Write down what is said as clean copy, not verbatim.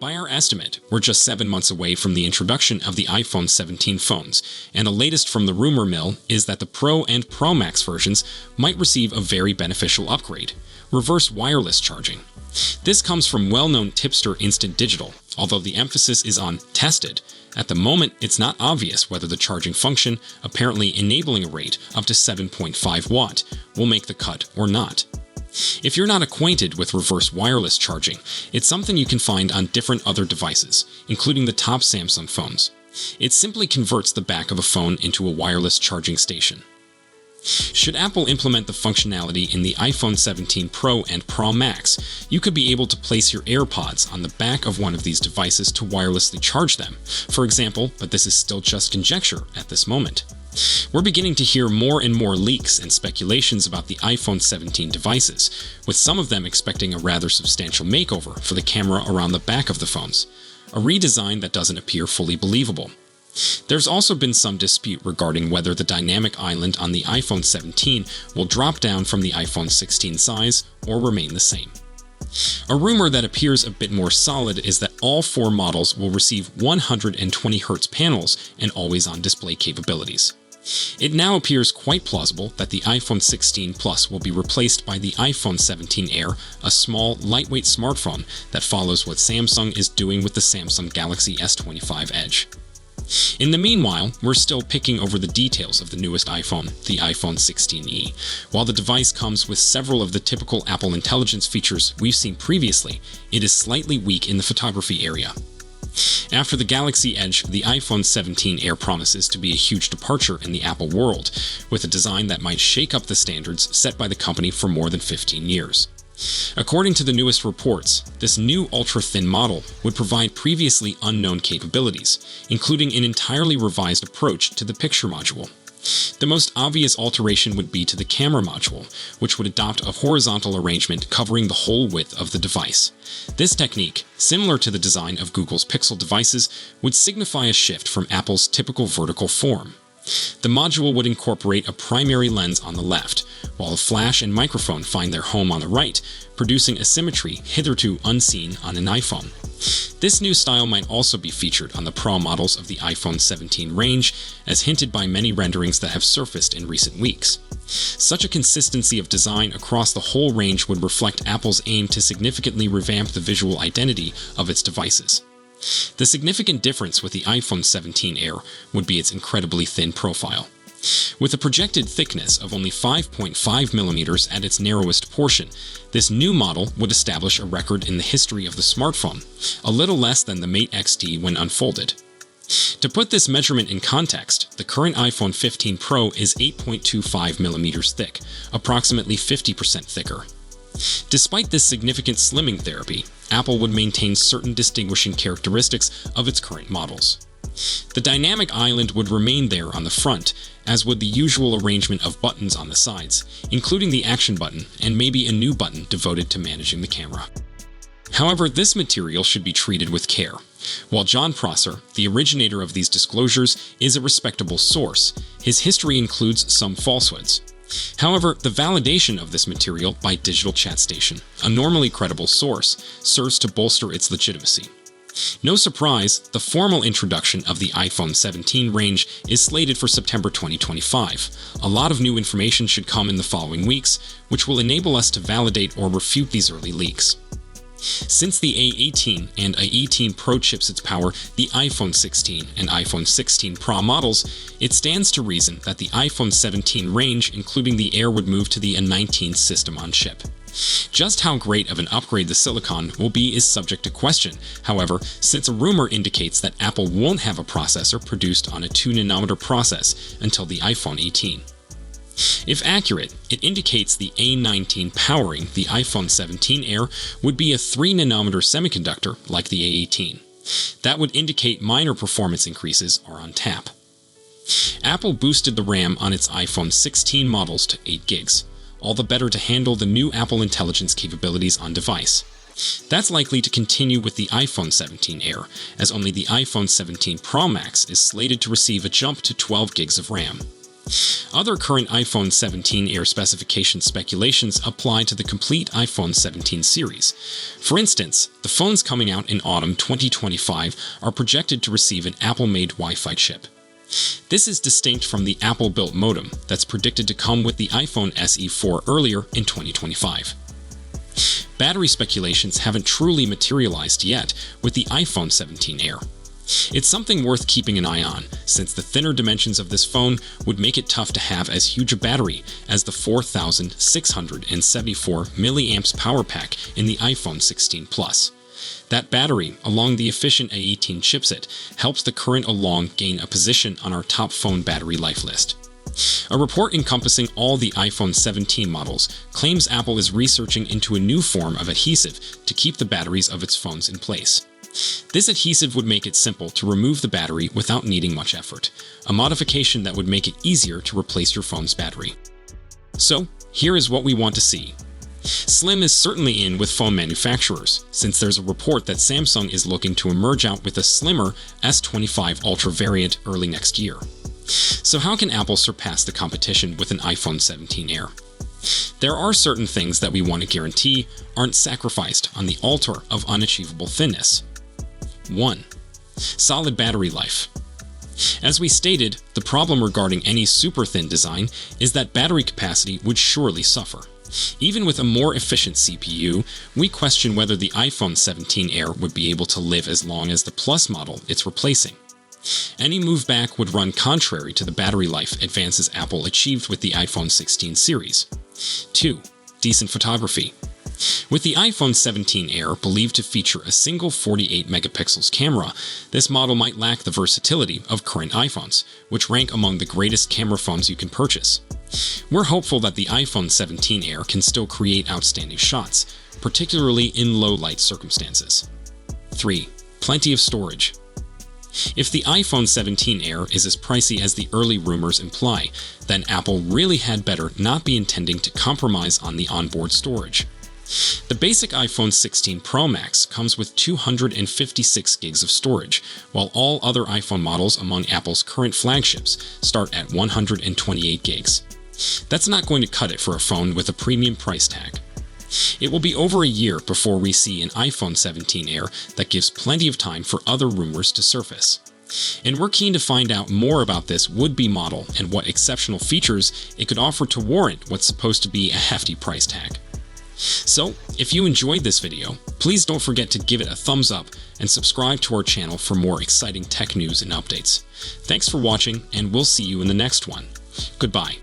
By our estimate, we're just 7 months away from the introduction of the iPhone 17 phones, and the latest from the rumor mill is that the Pro and Pro Max versions might receive a very beneficial upgrade: reverse wireless charging. This comes from well-known tipster Instant Digital, although the emphasis is on tested. At the moment, it's not obvious whether the charging function, apparently enabling a rate up to 7.5 watt, will make the cut or not. If you're not acquainted with reverse wireless charging, it's something you can find on different other devices, including the top Samsung phones. It simply converts the back of a phone into a wireless charging station. Should Apple implement the functionality in the iPhone 17 Pro and Pro Max, you could be able to place your AirPods on the back of one of these devices to wirelessly charge them, for example, but this is still just conjecture at this moment. We're beginning to hear more and more leaks and speculations about the iPhone 17 devices, with some of them expecting a rather substantial makeover for the camera around the back of the phones, a redesign that doesn't appear fully believable. There's also been some dispute regarding whether the dynamic island on the iPhone 17 will drop down from the iPhone 16 size or remain the same. A rumor that appears a bit more solid is that all 4 models will receive 120Hz panels and always-on display capabilities. It now appears quite plausible that the iPhone 16 Plus will be replaced by the iPhone 17 Air, a small, lightweight smartphone that follows what Samsung is doing with the Samsung Galaxy S25 Edge. In the meanwhile, we're still picking over the details of the newest iPhone, the iPhone 16e. While the device comes with several of the typical Apple Intelligence features we've seen previously, it is slightly weak in the photography area. After the Galaxy Edge, the iPhone 17 Air promises to be a huge departure in the Apple world, with a design that might shake up the standards set by the company for more than 15 years. According to the newest reports, this new ultra-thin model would provide previously unknown capabilities, including an entirely revised approach to the picture module. The most obvious alteration would be to the camera module, which would adopt a horizontal arrangement covering the whole width of the device. This technique, similar to the design of Google's Pixel devices, would signify a shift from Apple's typical vertical form. The module would incorporate a primary lens on the left, while a flash and microphone find their home on the right, producing a symmetry hitherto unseen on an iPhone. This new style might also be featured on the Pro models of the iPhone 17 range, as hinted by many renderings that have surfaced in recent weeks. Such a consistency of design across the whole range would reflect Apple's aim to significantly revamp the visual identity of its devices. The significant difference with the iPhone 17 Air would be its incredibly thin profile. With a projected thickness of only 5.5mm at its narrowest portion, this new model would establish a record in the history of the smartphone, a little less than the Mate XT when unfolded. To put this measurement in context, the current iPhone 15 Pro is 8.25mm thick, approximately 50% thicker. Despite this significant slimming therapy, Apple would maintain certain distinguishing characteristics of its current models. The dynamic island would remain there on the front, as would the usual arrangement of buttons on the sides, including the action button and maybe a new button devoted to managing the camera. However, this material should be treated with care. While John Prosser, the originator of these disclosures, is a respectable source, his history includes some falsehoods. However, the validation of this material by Digital Chat Station, a normally credible source, serves to bolster its legitimacy. No surprise, the formal introduction of the iPhone 17 range is slated for September 2025. A lot of new information should come in the following weeks, which will enable us to validate or refute these early leaks. Since the A18 and A18 Pro chipsets power the iPhone 16 and iPhone 16 Pro models, it stands to reason that the iPhone 17 range, including the Air, would move to the A19 system on chip. Just how great of an upgrade the silicon will be is subject to question, however, since a rumor indicates that Apple won't have a processor produced on a 2nm process until the iPhone 18. If accurate, it indicates the A19 powering the iPhone 17 Air would be a 3nm semiconductor like the A18. That would indicate minor performance increases are on tap. Apple boosted the RAM on its iPhone 16 models to 8GB, all the better to handle the new Apple Intelligence capabilities on device. That's likely to continue with the iPhone 17 Air, as only the iPhone 17 Pro Max is slated to receive a jump to 12GB of RAM. Other current iPhone 17 Air specification speculations apply to the complete iPhone 17 series. For instance, the phones coming out in autumn 2025 are projected to receive an Apple-made Wi-Fi chip. This is distinct from the Apple-built modem that's predicted to come with the iPhone SE 4 earlier in 2025. Battery speculations haven't truly materialized yet with the iPhone 17 Air. It's something worth keeping an eye on, since the thinner dimensions of this phone would make it tough to have as huge a battery as the 4,674 mAh power pack in the iPhone 16 Plus. That battery, along the efficient A18 chipset, helps the current Along gain a position on our top phone battery life list. A report encompassing all the iPhone 17 models claims Apple is researching into a new form of adhesive to keep the batteries of its phones in place. This adhesive would make it simple to remove the battery without needing much effort, a modification that would make it easier to replace your phone's battery. So, here is what we want to see. Slim is certainly in with phone manufacturers, since there's a report that Samsung is looking to emerge out with a slimmer S25 Ultra variant early next year. So how can Apple surpass the competition with an iPhone 17 Air? There are certain things that we want to guarantee aren't sacrificed on the altar of unachievable thinness. 1. Solid battery life. As we stated, the problem regarding any super thin design is that battery capacity would surely suffer. Even with a more efficient CPU, we question whether the iPhone 17 Air would be able to live as long as the Plus model it's replacing. Any move back would run contrary to the battery life advances Apple achieved with the iPhone 16 series. 2. Decent photography. With the iPhone 17 Air believed to feature a single 48 megapixels camera, this model might lack the versatility of current iPhones, which rank among the greatest camera phones you can purchase. We're hopeful that the iPhone 17 Air can still create outstanding shots, particularly in low-light circumstances. 3. Plenty of storage. If the iPhone 17 Air is as pricey as the early rumors imply, then Apple really had better not be intending to compromise on the onboard storage. The basic iPhone 16 Pro Max comes with 256 gigs of storage, while all other iPhone models among Apple's current flagships start at 128 gigs. That's not going to cut it for a phone with a premium price tag. It will be over a year before we see an iPhone 17 Air that gives plenty of time for other rumors to surface. And we're keen to find out more about this would-be model and what exceptional features it could offer to warrant what's supposed to be a hefty price tag. So, if you enjoyed this video, please don't forget to give it a thumbs up and subscribe to our channel for more exciting tech news and updates. Thanks for watching, and we'll see you in the next one. Goodbye.